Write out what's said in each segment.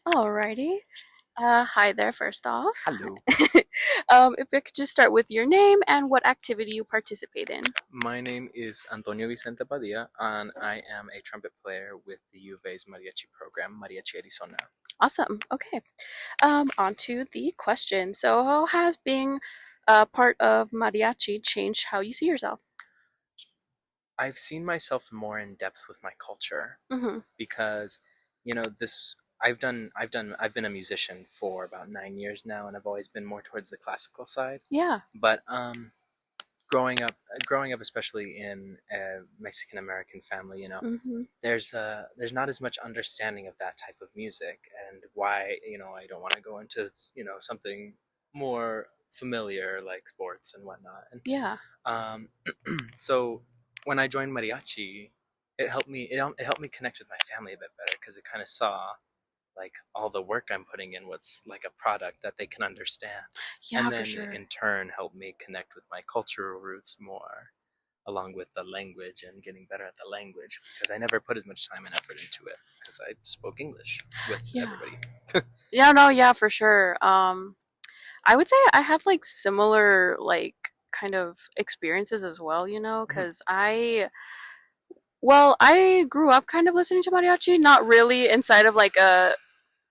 Alrighty. Hi there, first off. Hello, If I could just start with your name and what activity you participate in. my name is Antonio Vicente Padilla, and I am a trumpet player with the U of A's mariachi program, Mariachi Arizona. Awesome. Okay. On to the question. So, how has being part of mariachi changed how you see yourself? I've seen myself more in depth with my culture Mm-hmm. because, this I've been a musician for about 9 years now, and I've always been more towards the classical side. Yeah. But growing up, especially in a Mexican American family, Mm-hmm. there's not as much understanding of that type of music and why I don't want to go into something more familiar like sports and whatnot. And Yeah. um, so when I joined mariachi, it helped me connect with my family a bit better because it kind of saw like all the work I'm putting in was like a product that they can understand, Yeah, and for then sure. in turn help me connect with my cultural roots more, along with the language and getting better at the language because I never put as much time and effort into it because I spoke English with Yeah. everybody. Yeah, no, yeah, for sure. I would say I had like similar like kind of experiences as well, Mhm. because I grew up kind of listening to mariachi, not really inside of like a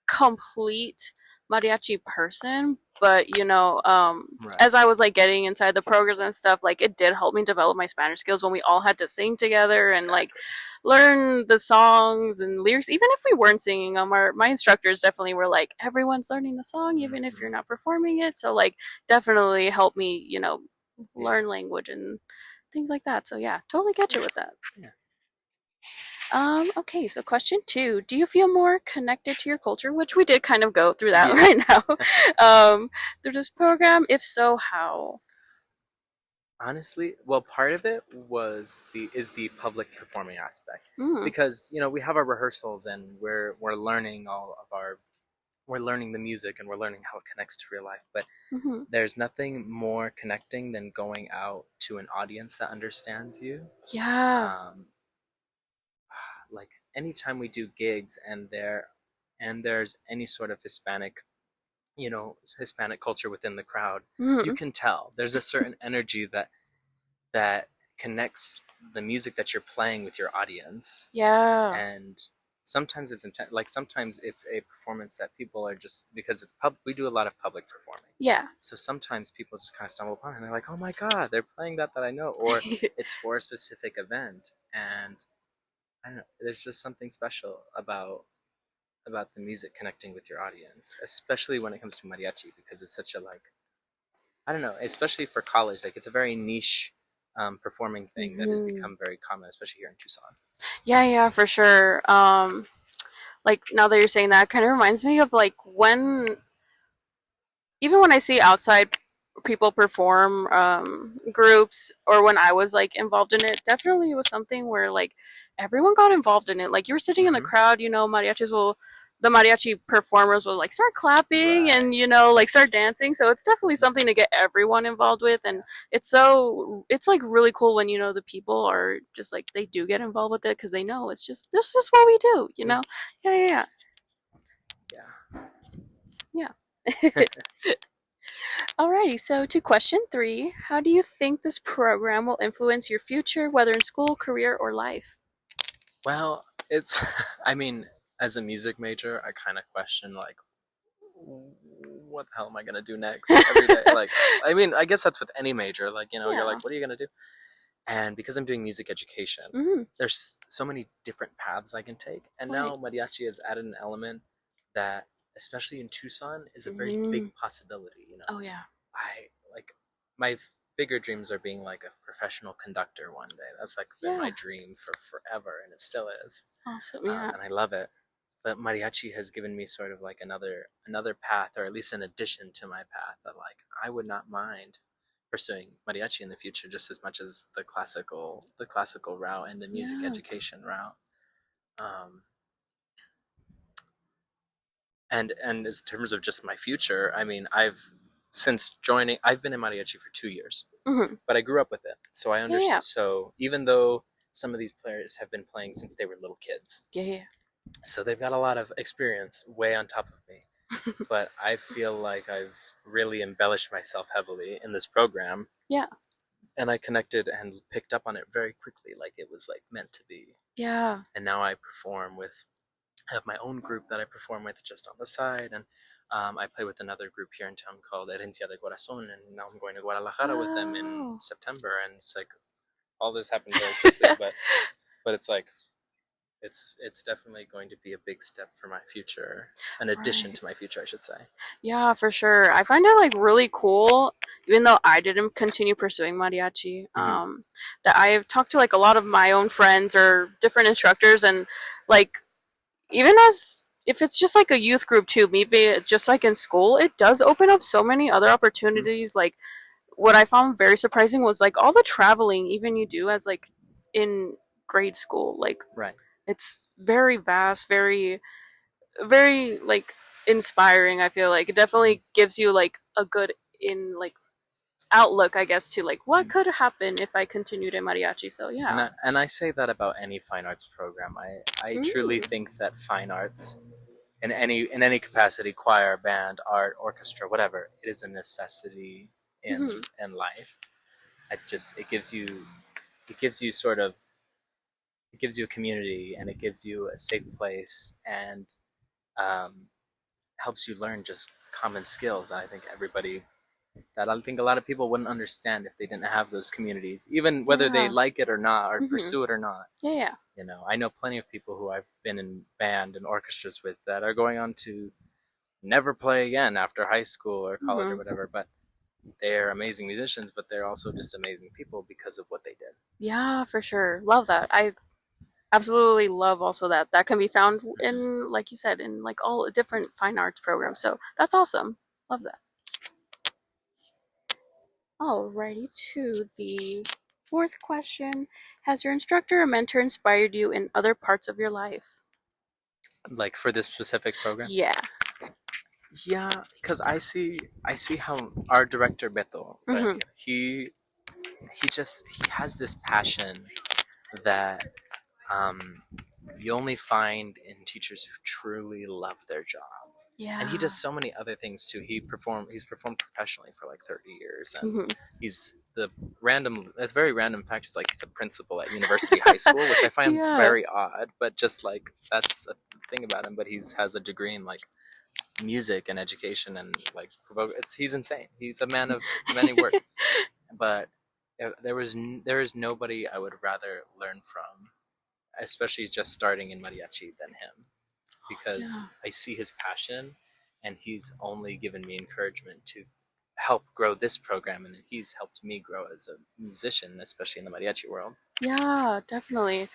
complete mariachi person, but Right. as I was like getting inside the programs and stuff, like it did help me develop my Spanish skills when we all had to sing together and like Exactly. learn the songs and lyrics. Even if we weren't singing them, my instructors definitely were like, everyone's learning the song, even if you're Hmm. not performing it. So like definitely helped me, Yeah. learn language and things like that. So yeah, totally get you with that. Yeah. Okay, so question two. Do you feel more connected to your culture? Which we did kind of go through that Yeah. right now. Through this program? If so, how? Honestly, well, part of it is the public performing aspect Mm, because we have our rehearsals and we're learning all of our we're learning the music and we're learning how it connects to real life, but hmm. there's nothing more connecting than going out to an audience that understands you. Yeah. um, like anytime we do gigs and there's any sort of Hispanic culture within the crowd, you Mm, can tell there's a certain energy that connects the music that you're playing with your audience. yeah. And sometimes it's intent, like sometimes it's a performance that people are just because we do a lot of public performing, Yeah. so sometimes people just kind of stumble upon it and they're like, oh my god, they're playing that I know, or it's for a specific event. And I don't know, there's just something special about the music connecting with your audience, especially when it comes to mariachi, because it's such a like, I don't know, especially for college, like it's a very niche performing thing that has Hmm. become very common, especially here in Tucson. Yeah, yeah, for sure. Like now that you're saying that, kind of reminds me of like even when I see outside people perform groups or when I was like involved in it, definitely it was something where like everyone got involved in it. Like you were sitting in the Hmm. crowd, the mariachi performers will like start clapping Right. and like start dancing. So it's definitely something to get everyone involved with, and Yeah. it's like really cool when the people are just like they do get involved with it because they know it's just this is what we do. Yeah. Yeah, yeah, Yeah. yeah, yeah. Alrighty, so to question three, how do you think this program will influence your future, whether in school, career, or life? Well, it's, I mean, as a music major, I kind of question, like, what the hell am I going to do next every day? Like, I mean, I guess that's with any major. Like, you're Yeah. like, what are you going to do? And because I'm doing music education, Hmm. there's so many different paths I can take. And Right. now mariachi has added an element that, especially in Tucson, is a very big Mm. possibility. Oh yeah. I like my bigger dreams are being like a professional conductor one day. That's like been my Yeah. dream for forever, and it still is. Awesome. Yeah. And I love it. But mariachi has given me sort of like another path, or at least an addition to my path, that like I would not mind pursuing mariachi in the future just as much as the classical route and the music Yeah. education route. Um, and in terms of just my future, I mean, I've been in mariachi for 2 years, Hmm. but I grew up with it, so I Yeah. Yeah. understand. So even though some of these players have been playing since they were little kids, Yeah. Yeah. So they've got a lot of experience way on top of me. But I feel like I've really embellished myself heavily in this program, Yeah. and I connected and picked up on it very quickly, like it was like meant to be. Yeah. And now I have my own group that I perform with just on the side, and I play with another group here in town called Herencia de Corazon, and now I'm going to Guadalajara with them in Wow. September, and it's like all this happened very quickly, but it's like it's definitely going to be a big step for my future, an addition Right. to my future, I should say. Yeah, for sure. I find it like really cool, even though I didn't continue pursuing mariachi. Hmm. That I've talked to like a lot of my own friends or different instructors, and like even as if it's just like a youth group too, maybe just like in school, it does open up so many other Hmm. opportunities. Like what I found very surprising was like all the traveling even you do as like in grade school. Like Right. it's very vast, very like inspiring. I feel like it Hmm. definitely gives you like a good in like outlook, I guess, to like what Hmm. could happen if I continued in mariachi. So And yeah. I say that about any fine arts program. I truly Mm. think that fine arts in any capacity, choir, band, art, orchestra, whatever, it is a necessity Hmm. in life. It gives you sort of it gives you a community, and it gives you a safe place, and um, helps you learn just common skills that I think a lot of people wouldn't understand if they didn't have those communities, even whether they Yeah. like it or not or Hmm. pursue it or not. Yeah. Yeah. You know, I know plenty of people who I've been in band and orchestras with that are going on to never play again after high school or college or Hmm. whatever, but they're amazing musicians, but they're also just amazing people because of what they did. Yeah, for sure. Love that. I absolutely love also that that can be found Mm-hmm. in, like you said, in like all different fine arts programs. So that's awesome. Love that. Alrighty, to the fourth question. Has your instructor or mentor inspired you in other parts of your life? Like for this specific program, Yeah. yeah, because I see how our director Beto, Mm-hmm. he has this passion that um, you only find in teachers who truly love their job. And he Yeah. does so many other things too. He's performed professionally for like 30 years, and Mm-hmm. he's the it's very random fact is like he's a principal at University High School, which I find Yeah. very odd, but just like that's the thing about him. But he's has a degree in like music and education, and like he's insane. He's a man of many words. But there is nobody I would rather learn from, especially just starting in mariachi, than him, because Yeah. I see his passion, and he's only given me encouragement to help grow this program, and he's helped me grow as a musician, especially in the mariachi world. Yeah, definitely.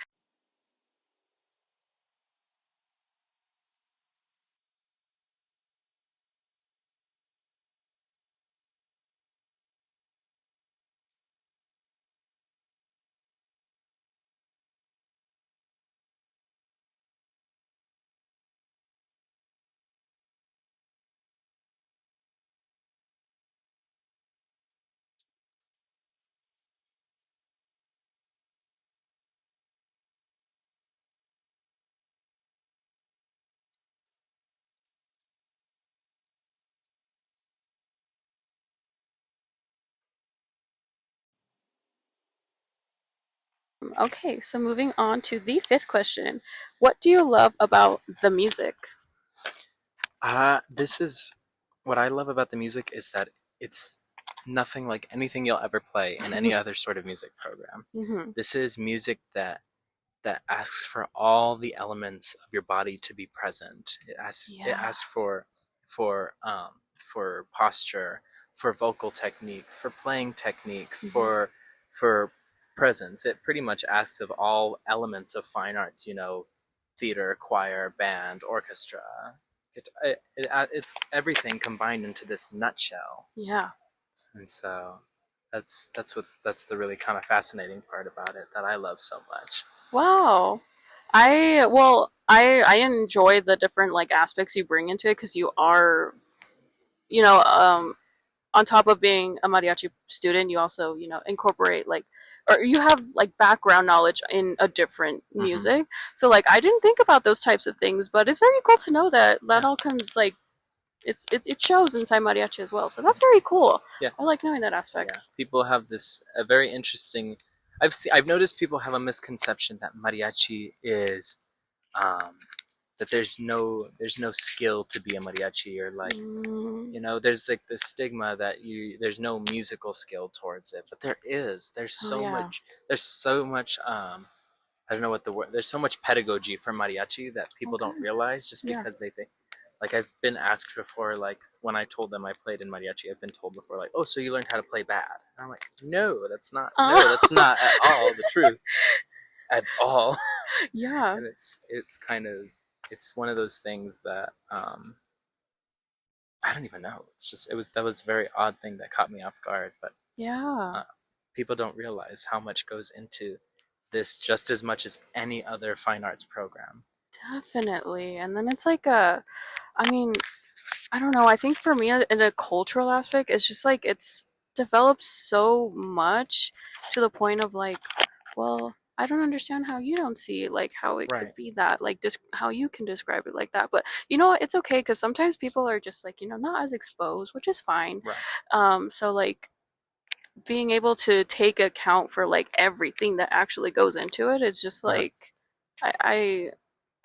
Okay, so moving on to the fifth question. What do you love about the music? This is what I love about the music is that it's nothing like anything you'll ever play in any other sort of music program. Hmm. This is music that asks for all the elements of your body to be present. It Yeah. asks for posture, for vocal technique, for playing technique, Hmm. for presence. It pretty much asks of all elements of fine arts. You know, theater, choir, band, orchestra. It's everything combined into this nutshell, Yeah. and so that's the really kind of fascinating part about it that I love so much. Wow. I enjoy the different like aspects you bring into it because you are, you know, on top of being a mariachi student, you also, incorporate like, or you have like background knowledge in a different Hmm. music. So like, I didn't think about those types of things, but it's very cool to know that that Yeah, all comes like it shows inside mariachi as well. So that's very cool. yeah, I like knowing that aspect. yeah. People have this a very interesting. I've noticed people have a misconception that mariachi is um, that there's no skill to be a mariachi, or like, Mm, there's like this stigma that there's no musical skill towards it, but there is. oh yeah. There's so much I don't know what the word. There's so much pedagogy for mariachi that Oh people don't good. realize, just Yeah. because they think. Like, I've been asked before, like when I told them I played in mariachi, I've been told before, like, "Oh, so you learned how to play bad?" And I'm like, "No, that's not. No, that's Oh not at all the truth at all." yeah. And it's kind of it's one of those things that I don't even know. It's just that was a very odd thing that caught me off guard, but Yeah. uh, people don't realize how much goes into this, just as much as any other fine arts program. Definitely. And then it's like I mean, I don't know. I think for me, in a cultural aspect, it's just like it's developed so much to the point of like, well, I don't understand how you don't see like how it could Right, be that like how you can describe it like that. But you know what? It's okay because sometimes people are just like not as exposed, which is fine. right. So like being able to take account for like everything that actually goes into it is just Uh-huh. like I I,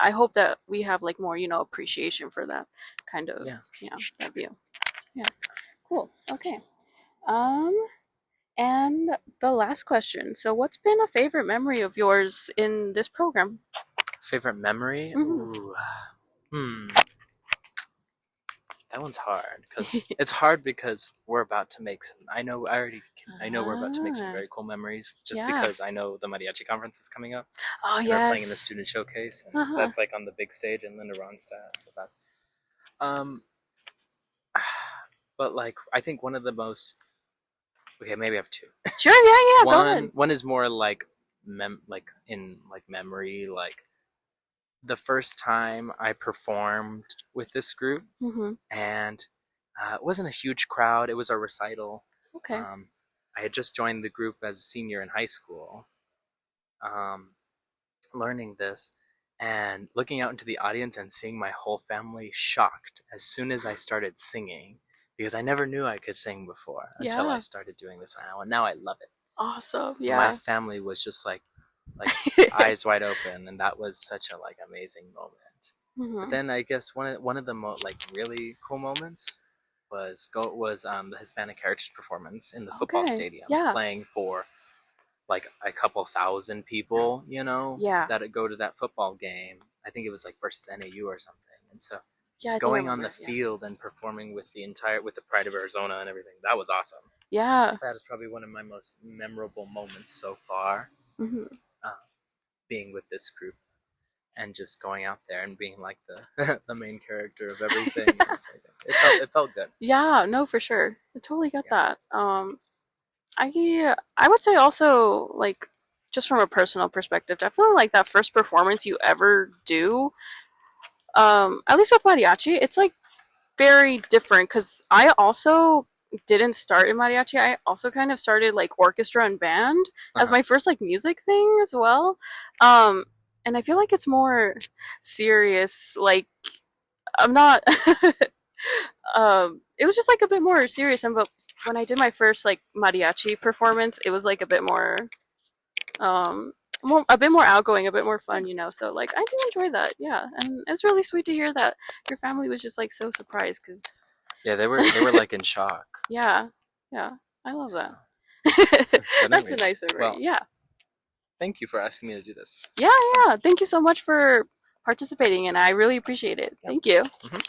I hope that we have like more appreciation for that kind of Yeah. that view. Yeah, cool. Okay. Um, and the last question. So, what's been a favorite memory of yours in this program? Favorite memory? Hmm. Ooh. Hmm. That one's hard because it's hard because we're about to make some. I know we're about to make some Ah, very cool memories, just yeah. because I know the mariachi conference is coming up, Oh and we're playing in the yes. student showcase, and Uh huh. that's like on the big stage in Linda Ronstadt. So that's um. But like, I think one of the most. Okay, maybe I have two. Sure. Yeah. Yeah. Go ahead. One is more like like in like memory, like the first time I performed with this group, Mm-hmm. and it wasn't a huge crowd. It was a recital. Okay. Um, I had just joined the group as a senior in high school, um, learning this, and looking out into the audience and seeing my whole family shocked as soon as I started singing, because I never knew I could sing before until I Yeah. started doing this now, and now I love it. Awesome. My Yeah. family was just like eyes wide open, and that was such a like amazing moment. But Mm-hmm. then I guess one of the like really cool moments was the Hispanic Heritage performance in the football Okay. stadium, Yeah. playing for like a couple thousand people, Yeah. that go to that football game. I think it was like versus NAU or something. And so Yeah. I think I going on the remember. Yeah. field and performing with the Pride of Arizona and everything, that was awesome. Yeah. That is probably one of my most memorable moments so far, Mm-hmm. uh, being with this group and just going out there and being like the the main character of everything. It felt good. Yeah, no, for sure. I totally get Yeah. that. I would say also like just from a personal perspective, definitely like that first performance you ever do. At least with mariachi, it's like very different because I also didn't start in mariachi. I also kind of started like orchestra and band as Uh-huh. my first like music thing as well. Um, and I feel like it's more serious. Like I'm not. It was just like a bit more serious. And but when I did my first like mariachi performance, it was like a bit more, um, a bit more outgoing, a bit more fun, So like I do enjoy that, yeah. And it's really sweet to hear that your family was just like so surprised because, Yeah, they were like in shock. yeah, yeah, I love So that. good That's a memories. nice memory. Well, Yeah, thank you for asking me to do this. yeah, It's fun. yeah. Thank you so much for participating, and I really appreciate it. Yep. Thank you. Mhm.